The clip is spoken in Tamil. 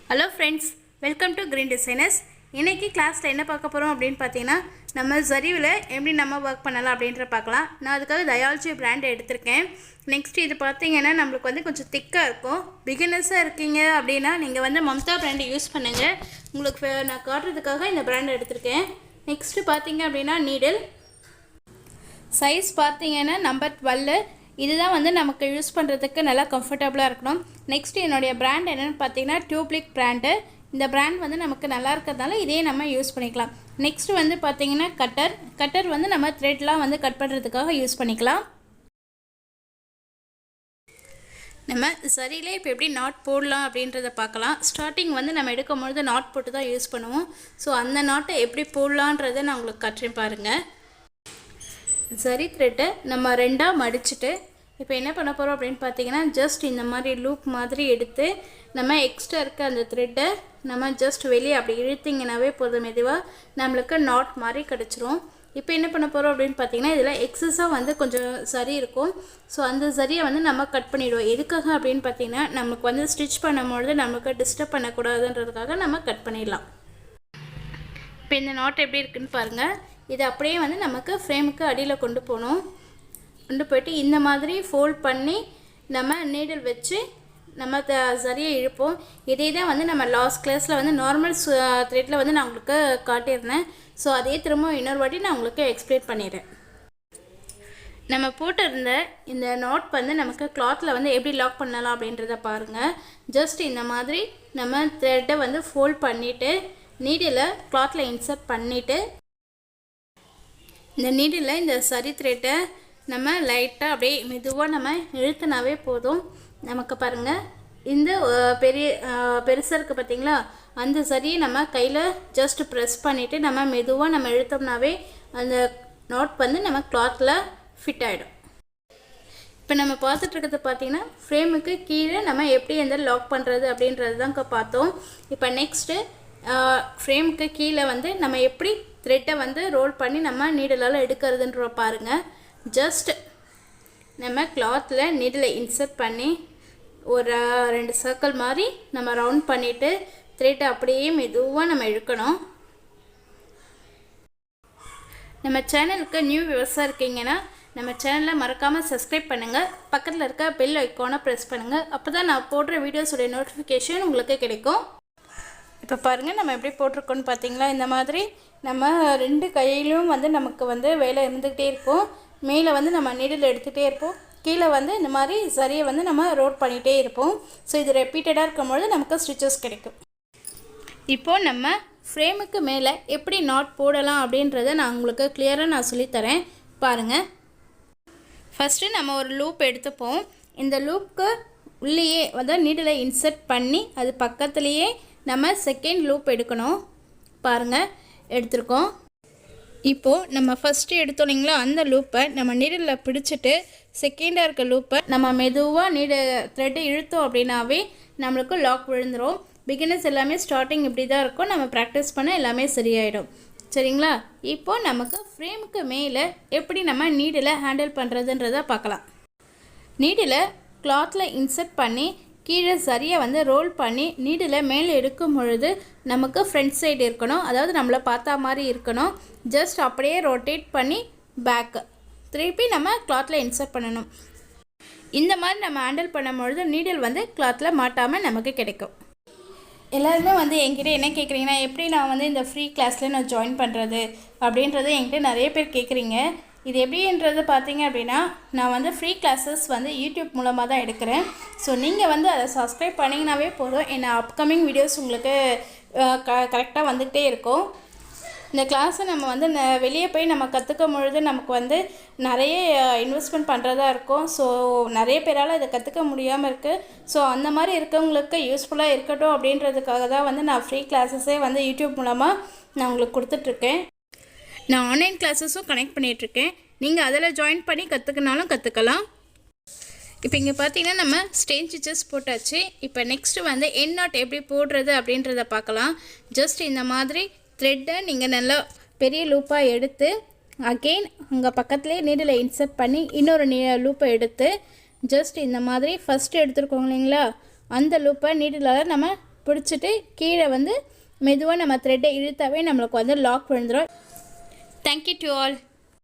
Hello friends, welcome to Green Designers. இன்னைக்கு கிளாஸ்ல என்ன பார்க்க போறோம் அப்படினு பாத்தீங்கன்னா நம்ம ஜரிவில எப்படி நம்ம வர்க் பண்ணலாம் அப்படிங்கற பார்க்கலாம். நான் அதுக்காக டயாலஜி பிராண்ட் எடுத்துர்க்கேன். நெக்ஸ்ட் இது பாத்தீங்கன்னா நமக்கு வந்து கொஞ்சம் திக்கா இருக்கும். பிகினர்ஸா இருக்கீங்க அப்படினா நீங்க வந்து மம்தா பிராண்ட் யூஸ் பண்ணுங்க. உங்களுக்கு நான் காட்றதுக்காக இந்த பிராண்ட் எடுத்துர்க்கேன். நெக்ஸ்ட் பாத்தீங்க அப்படினா நீடில் சைஸ் பாத்தீங்கன்னா நம்பர் 12 இதுதான் வந்து நமக்கு யூஸ் பண்ணுறதுக்கு நல்லா கம்ஃபர்டபுளாக இருக்கணும். நெக்ஸ்ட் என்னுடைய பிராண்ட் என்னென்னு பார்த்தீங்கன்னா டியூப்லிக் பிராண்டு. இந்த பிராண்ட் வந்து நமக்கு நல்லா இருக்கிறதால இதே நம்ம யூஸ் பண்ணிக்கலாம். நெக்ஸ்ட் வந்து பார்த்தீங்கன்னா கட்டர் வந்து நம்ம த்ரெட்லாம் வந்து கட் பண்ணுறதுக்காக யூஸ் பண்ணிக்கலாம். நம்ம சரியிலே இப்போ எப்படி நாட் போடலாம் அப்படின்றத பார்க்கலாம். ஸ்டார்டிங் வந்து நம்ம எடுக்கும்பொழுது நாட் போட்டு தான் யூஸ் பண்ணுவோம். ஸோ அந்த நாட்டை எப்படி போடலான்றதை நான் உங்களுக்கு கற்றுறேன் பாருங்கள். சரி த்ரெட்டை நம்ம ரெண்டாக மடிச்சுட்டு இப்போ என்ன பண்ண போகிறோம் அப்படின்னு பார்த்தீங்கன்னா ஜஸ்ட் இந்த மாதிரி லூப் மாதிரி எடுத்து நம்ம எக்ஸ்ட்ரா இருக்க அந்த த்ரெட்டை நம்ம ஜஸ்ட் வெளியே அப்படி இழுத்திங்கனாவே போதும், மெதுவாக நம்மளுக்கு நாட் மாதிரி கிடச்சிரும். இப்போ என்ன பண்ண போகிறோம் அப்படின்னு பார்த்தீங்கன்னா இதில் எக்ஸஸாக வந்து கொஞ்சம் சரி இருக்கும். ஸோ அந்த சரியை வந்து நம்ம கட் பண்ணிவிடுவோம். எதுக்காக அப்படின்னு பார்த்தீங்கன்னா நமக்கு வந்து ஸ்டிச் பண்ணும்பொழுது நமக்கு டிஸ்டர்ப் பண்ணக்கூடாதுன்றதுக்காக நம்ம கட் பண்ணிடலாம். இப்போ இந்த நாட் எப்படி இருக்குன்னு பாருங்கள். இது அப்படியே வந்து நமக்கு ஃப்ரேமுக்கு அடியில் கொண்டு போயிட்டு இந்த மாதிரி ஃபோல்ட் பண்ணி நம்ம நீடில் வச்சு நம்ம சரியாக இழுப்போம். இதே தான் வந்து நம்ம லாஸ்ட் கிளாஸில் வந்து நார்மல் த்ரெட்டில் வந்து நான் உங்களுக்கு காட்டியிருந்தேன். ஸோ அதே திரும்ப இன்னொரு வாட்டி நான் உங்களுக்கு எக்ஸ்பிளைன் பண்ணிடுறேன். நம்ம போட்டிருந்த இந்த நாட் வந்து நமக்கு கிளாத்தில் வந்து எப்படி லாக் பண்ணலாம் அப்படின்றத பாருங்கள். ஜஸ்ட் இந்த மாதிரி நம்ம த்ரெட்டை வந்து ஃபோல்ட் பண்ணிவிட்டு நீடில் கிளாத்தில் இன்சர்ட் பண்ணிவிட்டு இந்த நீடில் இந்த சரி த்ரெட்டை நம்ம லைட்டாக அப்படியே மெதுவாக நம்ம இழுத்துனாவே போதும். நமக்கு பாருங்கள் இந்த பெருசாக இருக்குது பார்த்திங்களா, அந்த சரியை நம்ம கையில் ஜஸ்ட் ப்ரெஸ் பண்ணிவிட்டு நம்ம மெதுவாக நம்ம இழுத்தோம்னாவே அந்த நாட் வந்து நம்ம கிளாத்தில் ஃபிட் ஆகிடும். இப்போ நம்ம பார்த்துட்ருக்கிறது பார்த்திங்கன்னா ஃப்ரேமுக்கு கீழே நம்ம எப்படி எந்த லாக் பண்ணுறது அப்படின்றது தான் பார்த்தோம். இப்போ நெக்ஸ்ட்டு ஃப்ரேமுக்கு கீழே வந்து நம்ம எப்படி த்ரெட்டை வந்து ரோல் பண்ணி நம்ம நீடலால் எடுக்கிறதுன்ற பாருங்கள். ஜஸ்ட் நம்ம கிளாத்தில் நீடில் இன்சர்ட் பண்ணி ஒரு 2 சர்க்கிள் மாதிரி நம்ம ரவுண்ட் பண்ணிவிட்டு த்ரெட்டை அப்படியே மெதுவாக நம்ம இழுக்கணும். நம்ம சேனலுக்கு நியூ வியூவர்ஸாக இருக்கீங்கன்னா நம்ம சேனலை மறக்காமல் சப்ஸ்கிரைப் பண்ணுங்கள். பக்கத்தில் இருக்க பெல் ஐக்கானை ப்ரெஸ் பண்ணுங்கள். அப்போ தான் நான் போடுற வீடியோஸோடைய நோட்டிஃபிகேஷன் உங்களுக்கு கிடைக்கும். இப்போ பாருங்கள் நம்ம எப்படி போட்டிருக்கோன்னு பார்த்தீங்களா, இந்த மாதிரி நம்ம 2 கையிலும் வந்து நமக்கு வந்து வேலை இருந்துக்கிட்டே இருக்கும். மேலே வந்து நம்ம நீடில் எடுத்துகிட்டே இருப்போம், கீழே வந்து இந்த மாதிரி சரியை வந்து நம்ம ரோட் பண்ணிகிட்டே இருப்போம். ஸோ இது ரெப்பீட்டடாக இருக்கும்பொழுது நமக்கு ஸ்டிச்சஸ் கிடைக்கும். இப்போது நம்ம ஃப்ரேமுக்கு மேலே எப்படி நாட் போடலாம் அப்படின்றத நான் உங்களுக்கு கிளியராக சொல்லித்தரேன் பாருங்கள். ஃபஸ்ட்டு நம்ம ஒரு லூப் எடுத்துப்போம். இந்த லூப்புக்கு உள்ளேயே வந்து நீடில் இன்சர்ட் பண்ணி அது பக்கத்துலேயே நம்ம செகண்ட் லூப் எடுக்கணும். பாருங்கள் எடுத்துருக்கோம். இப்போது நம்ம ஃபஸ்ட்டு எடுத்தோம் இல்லைங்களா, அந்த லூப்பை நம்ம நீடில் பிடிச்சிட்டு செகண்டாக இருக்க லூப்பை நம்ம மெதுவாக த்ரெட்டை இழுத்தோம் அப்படின்னாவே நம்மளுக்கு லாக் விழுந்துடும். பிகினர்ஸ் எல்லாமே ஸ்டார்டிங் இப்படி தான் இருக்கும். நம்ம ப்ராக்டிஸ் பண்ண எல்லாமே சரியாயிடும். சரிங்களா? இப்போது நமக்கு ஃப்ரேமுக்கு மேலே எப்படி நம்ம நீடில் ஹேண்டில் பண்ணுறதுன்றதை பார்க்கலாம். நீடில் கிளாத்தில் இன்சர்ட் பண்ணி கீழே சரியாக வந்து ரோல் பண்ணி நீடில் மேலே எடுக்கும் பொழுது நமக்கு ஃப்ரண்ட் சைடு இருக்கணும், அதாவது நம்மளை பார்த்தா மாதிரி இருக்கணும். ஜஸ்ட் அப்படியே ரொட்டேட் பண்ணி பேக்கு திருப்பி நம்ம கிளாத்தில் இன்சர்ட் பண்ணணும். இந்த மாதிரி நம்ம ஹேண்டில் பண்ணும்பொழுது நீடில் வந்து கிளாத்தில் மாட்டாமல் நமக்கு கிடைக்கும். எல்லாருமே வந்து என்கிட்ட என்ன கேட்குறீங்கன்னா எப்படி நான் வந்து இந்த ஃப்ரீ கிளாஸில் நான் ஜாயின் பண்ணுறது அப்படின்றது என்கிட்ட நிறைய பேர் கேட்குறீங்க. இது எப்படின்றது பார்த்தீங்க அப்படின்னா நான் வந்து ஃப்ரீ கிளாஸஸ் வந்து யூடியூப் மூலமாக தான் எடுக்கிறேன். ஸோ நீங்கள் வந்து அதை சப்ஸ்கிரைப் பண்ணிங்கனாவே போதும். என்ன அப்கமிங் வீடியோஸ் உங்களுக்கு கரெக்டாக வந்துகிட்டே இருக்கும். இந்த கிளாஸை நம்ம வந்து வெளியே போய் நம்ம கற்றுக்கும் பொழுது நமக்கு வந்து நிறைய இன்வெஸ்ட்மெண்ட் பண்ணுறதா இருக்கும். ஸோ நிறைய பேரால் இதை கற்றுக்க முடியாமல் இருக்குது. ஸோ அந்த மாதிரி இருக்கவங்களுக்கு யூஸ்ஃபுல்லாக இருக்கட்டும் அப்படின்றதுக்காக தான் வந்து நான் ஃப்ரீ கிளாஸஸே வந்து யூடியூப் மூலமாக நான் உங்களுக்கு கொடுத்துட்ருக்கேன். நான் ஆன்லைன் கிளாஸஸும் கனெக்ட் பண்ணிகிட்ருக்கேன். நீங்கள் அதில் ஜாயின் பண்ணி கற்றுக்கினாலும் கற்றுக்கலாம். இப்போ இங்கே பார்த்தீங்கன்னா நம்ம ஸ்டெயின் ஸ்டிச்சஸ் போட்டாச்சு. இப்போ நெக்ஸ்ட்டு வந்து எண்ட் நாட் எப்படி போடுறது அப்படின்றத பார்க்கலாம். ஜஸ்ட் இந்த மாதிரி த்ரெட்டை நீங்கள் நல்லா பெரிய லூப்பாக எடுத்து அகெயின் உங்கள் பக்கத்துலேயே நீடில் இன்சர்ட் பண்ணி இன்னொரு லூப்பை எடுத்து ஜஸ்ட் இந்த மாதிரி ஃபஸ்ட்டு எடுத்துருக்கோங்க இல்லைங்களா, அந்த லூப்பை நீடிலால் நம்ம பிடிச்சிட்டு கீழே வந்து மெதுவாக நம்ம த்ரெட்டை இழுத்தாவே நம்மளுக்கு வந்து லாக் விழுந்துடும். Thank you to all.